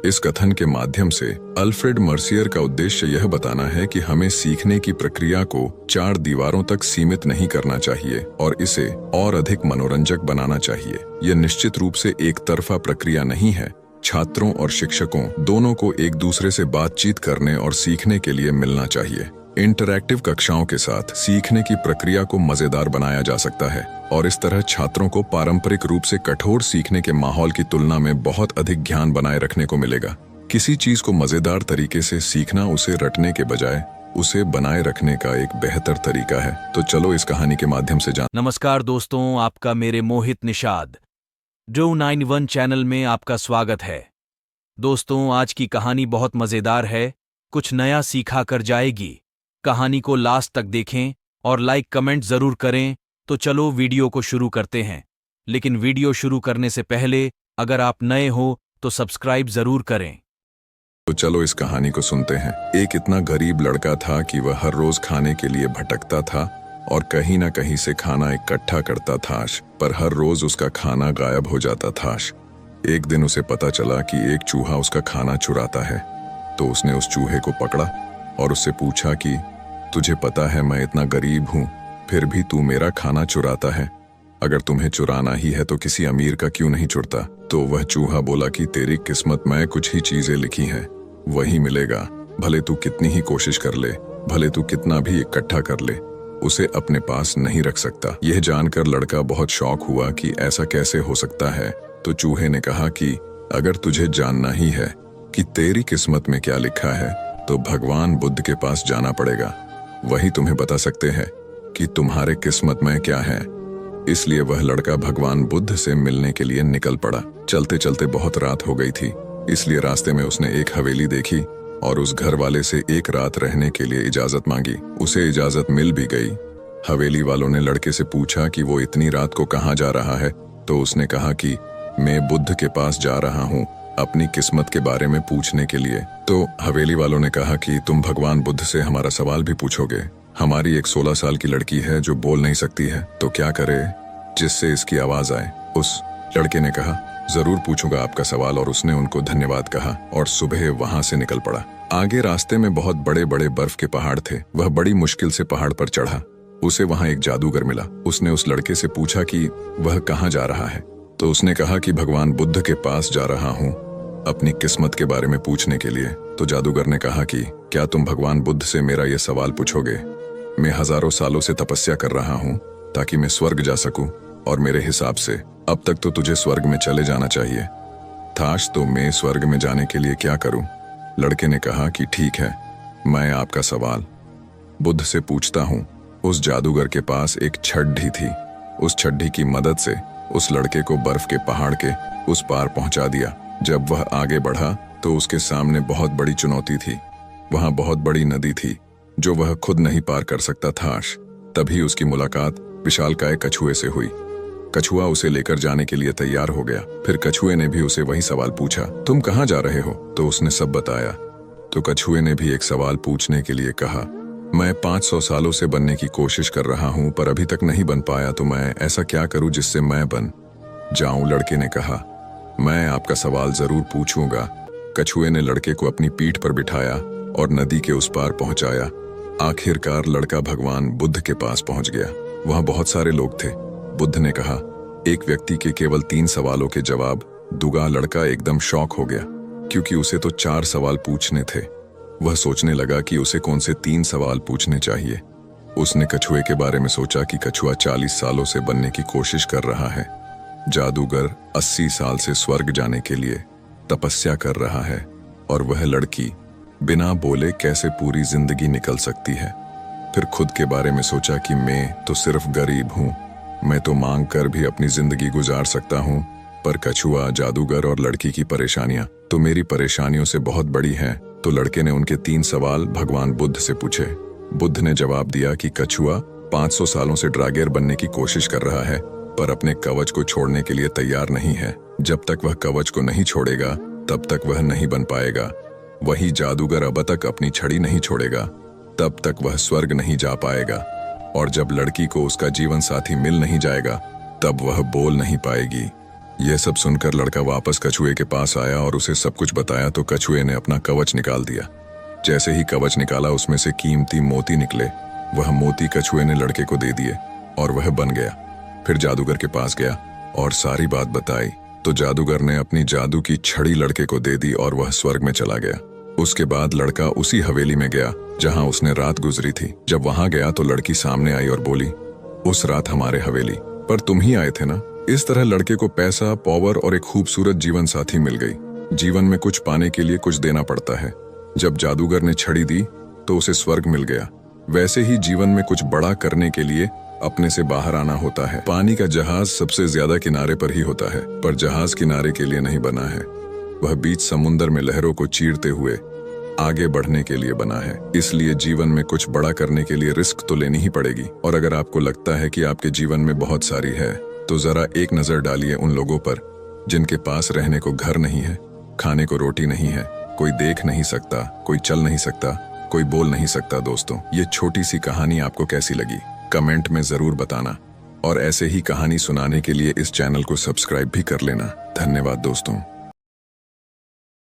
इस कथन के माध्यम से अल्फ्रेड मर्सियर का उद्देश्य यह बताना है कि हमें सीखने की प्रक्रिया को 4 दीवारों तक सीमित नहीं करना चाहिए और इसे और अधिक मनोरंजक बनाना चाहिए। यह निश्चित रूप से एक तरफा प्रक्रिया नहीं है। छात्रों और शिक्षकों दोनों को एक दूसरे से बातचीत करने और सीखने के लिए मिलना चाहिए। इंटरैक्टिव कक्षाओं के साथ सीखने की प्रक्रिया को मजेदार बनाया जा सकता है और इस तरह छात्रों को पारंपरिक रूप से कठोर सीखने के माहौल की तुलना में बहुत अधिक ज्ञान बनाए रखने को मिलेगा। किसी चीज को मजेदार तरीके से सीखना उसे रटने के बजाय उसे बनाए रखने का एक बेहतर तरीका है। तो चलो इस कहानी के माध्यम से जान। नमस्कार दोस्तों, आपका मेरे मोहित निषाद ड्रो 91 चैनल में आपका स्वागत है। दोस्तों, आज की कहानी बहुत मजेदार है, कुछ नया सीखा कर जाएगी। कहानी को लास्ट तक देखें और लाइक कमेंट जरूर करें। तो चलो वीडियो को शुरू करते हैं। लेकिन वीडियो शुरू करने से पहले अगर आप नए हो तो सब्सक्राइब जरूर करें। तो चलो इस कहानी को सुनते हैं। एक इतना गरीब लड़का था कि वह हर रोज खाने के लिए भटकता था और कहीं ना कहीं से खाना इकट्ठा करता था, पर हर रोज उसका खाना गायब हो जाता था। एक दिन उसे पता चला कि एक चूहा उसका खाना चुराता है, तो उसने उस चूहे को पकड़ा और उससे पूछा कि तुझे पता है मैं इतना गरीब हूँ, फिर भी तू मेरा खाना चुराता है। अगर तुम्हें चुराना ही है तो किसी अमीर का क्यों नहीं चुरता? तो वह चूहा बोला कि तेरी किस्मत में कुछ ही चीजें लिखी हैं, वही मिलेगा। भले तू कितनी ही कोशिश कर ले, भले तू कितना भी इकट्ठा कर ले, उसे अपने पास नहीं रख सकता। यह जानकर लड़का बहुत शौक हुआ कि ऐसा कैसे हो सकता है। तो चूहे ने कहा कि अगर तुझे जानना ही है कि तेरी किस्मत में क्या लिखा है तो भगवान बुद्ध के पास जाना पड़ेगा, वही तुम्हें बता सकते हैं कि तुम्हारे किस्मत में क्या है। इसलिए वह लड़का भगवान बुद्ध से मिलने के लिए निकल पड़ा। चलते चलते बहुत रात हो गई थी, इसलिए रास्ते में उसने एक हवेली देखी और उस घर वाले से एक रात रहने के लिए इजाजत मांगी। उसे इजाजत मिल भी गई। हवेली वालों ने लड़के से पूछा कि वो इतनी रात को कहाँ जा रहा है, तो उसने कहा कि मैं बुद्ध के पास जा रहा हूँ अपनी किस्मत के बारे में पूछने के लिए। तो हवेली वालों ने कहा कि तुम भगवान बुद्ध से हमारा सवाल भी पूछोगे? हमारी एक 16 साल की लड़की है जो बोल नहीं सकती है, तो क्या करे जिससे इसकी आवाज आए? उस लड़के ने कहा जरूर पूछूंगा आपका सवाल, और उसने उनको धन्यवाद कहा और सुबह वहां से निकल पड़ा। आगे रास्ते में बहुत बड़े बड़े बर्फ के पहाड़ थे। वह बड़ी मुश्किल से पहाड़ पर चढ़ा। उसे वहां एक जादूगर मिला। उसने उस लड़के से पूछा कि वह कहाँ जा रहा है, तो उसने कहा कि भगवान बुद्ध के पास जा रहा हूँ अपनी किस्मत के बारे में पूछने के लिए। तो जादूगर ने कहा कि क्या तुम भगवान बुद्ध से मेरा यह सवाल पूछोगे? मैं हजारों सालों से तपस्या कर रहा हूँ ताकि मैं स्वर्ग जा सकूं, और मेरे हिसाब से अब तक तो तुझे स्वर्ग में चले जाना चाहिए था, तो मैं स्वर्ग में जाने के लिए क्या करूं? लड़के ने कहा कि ठीक है, मैं आपका सवाल बुद्ध से पूछता हूँ। उस जादूगर के पास एक छड़ी थी। उस छड़ी की मदद से उस लड़के को बर्फ के पहाड़ के उस पार पहुंचा दिया। जब वह आगे बढ़ा तो उसके सामने बहुत बड़ी चुनौती थी। वहां बहुत बड़ी नदी थी जो वह खुद नहीं पार कर सकता था। तभी उसकी मुलाकात विशालकाय कछुए से हुई। कछुआ उसे लेकर जाने के लिए तैयार हो गया। फिर कछुए ने भी उसे वही सवाल पूछा, तुम कहाँ जा रहे हो? तो उसने सब बताया। तो कछुए ने भी एक सवाल पूछने के लिए कहा, मैं 500 सालों से बनने की कोशिश कर रहा हूँ पर अभी तक नहीं बन पाया, तो मैं ऐसा क्या करूँ जिससे मैं बन जाऊं? लड़के ने कहा, मैं आपका सवाल जरूर पूछूंगा। कछुए ने लड़के को अपनी पीठ पर बिठाया और नदी के उस पार पहुंचाया। आखिरकार लड़का भगवान बुद्ध के पास पहुंच गया। वहां बहुत सारे लोग थे। बुद्ध ने कहा, एक व्यक्ति के केवल 3 सवालों के जवाब दूंगा। लड़का एकदम शॉक हो गया क्योंकि उसे तो 4 सवाल पूछने थे। वह सोचने लगा कि उसे कौन से 3 सवाल पूछने चाहिए। उसने कछुए के बारे में सोचा कि कछुआ 40 सालों से बनने की कोशिश कर रहा है। जादूगर 80 साल से स्वर्ग जाने के लिए तपस्या कर रहा है, और वह लड़की बिना बोले कैसे पूरी जिंदगी निकल सकती है। फिर खुद के बारे में सोचा कि मैं तो सिर्फ गरीब हूँ, मैं तो मांग कर भी अपनी जिंदगी गुजार सकता हूँ, पर कछुआ, जादूगर और लड़की की परेशानियां तो मेरी परेशानियों से बहुत बड़ी हैं। तो लड़के ने उनके 3 सवाल भगवान बुद्ध से पूछे। बुद्ध ने जवाब दिया कि कछुआ 500 सालों से ड्रैगन बनने की कोशिश कर रहा है पर अपने कवच को छोड़ने के लिए तैयार नहीं है। जब तक वह कवच को नहीं छोड़ेगा तब तक वह नहीं बन पाएगा। वही जादूगर अब तक अपनी छड़ी नहीं छोड़ेगा तब तक वह स्वर्ग नहीं जा पाएगा, और जब लड़की को उसका जीवन साथी मिल नहीं जाएगा तब वह बोल नहीं पाएगी। यह सब सुनकर लड़का वापस कछुए के पास आया और उसे सब कुछ बताया तो कछुए ने अपना कवच निकाल दिया। जैसे ही कवच निकाला उसमें से कीमती मोती निकले। वह मोती कछुए ने लड़के को दे दिए और वह बन गया। फिर जादूगर के पास गया और सारी बात बताई तो जादूगर ने अपनी जादू की छड़ी लड़के को दे दी और वह स्वर्ग में चला गया। उसके बाद लड़का उसी हवेली में गया जहां उसने रात गुजरी थी। जब वहां गया तो लड़की सामने आई और बोली, उस रात हमारे हवेली पर तुम ही आए थे ना। इस तरह लड़के को पैसा, पावर और एक खूबसूरत जीवन साथी मिल गई। जीवन में कुछ पाने के लिए कुछ देना पड़ता है। जब जादूगर ने छड़ी दी तो उसे स्वर्ग मिल गया। वैसे ही जीवन में कुछ बड़ा करने के लिए अपने से बाहर आना होता है। पानी का जहाज सबसे ज्यादा किनारे पर ही होता है, पर जहाज किनारे के लिए नहीं बना है। वह बीच समुद्र में लहरों को चीरते हुए आगे बढ़ने के लिए बना है। इसलिए जीवन में कुछ बड़ा करने के लिए रिस्क तो लेनी ही पड़ेगी। और अगर आपको लगता है कि आपके जीवन में बहुत सारी है तो जरा एक नजर डालिए उन लोगों पर जिनके पास रहने को घर नहीं है, खाने को रोटी नहीं है, कोई देख नहीं सकता, कोई चल नहीं सकता, कोई बोल नहीं सकता। दोस्तों, ये छोटी सी कहानी आपको कैसी लगी कमेंट में जरूर बताना और ऐसे ही कहानी सुनाने के लिए इस चैनल को सब्सक्राइब भी कर लेना। धन्यवाद दोस्तों।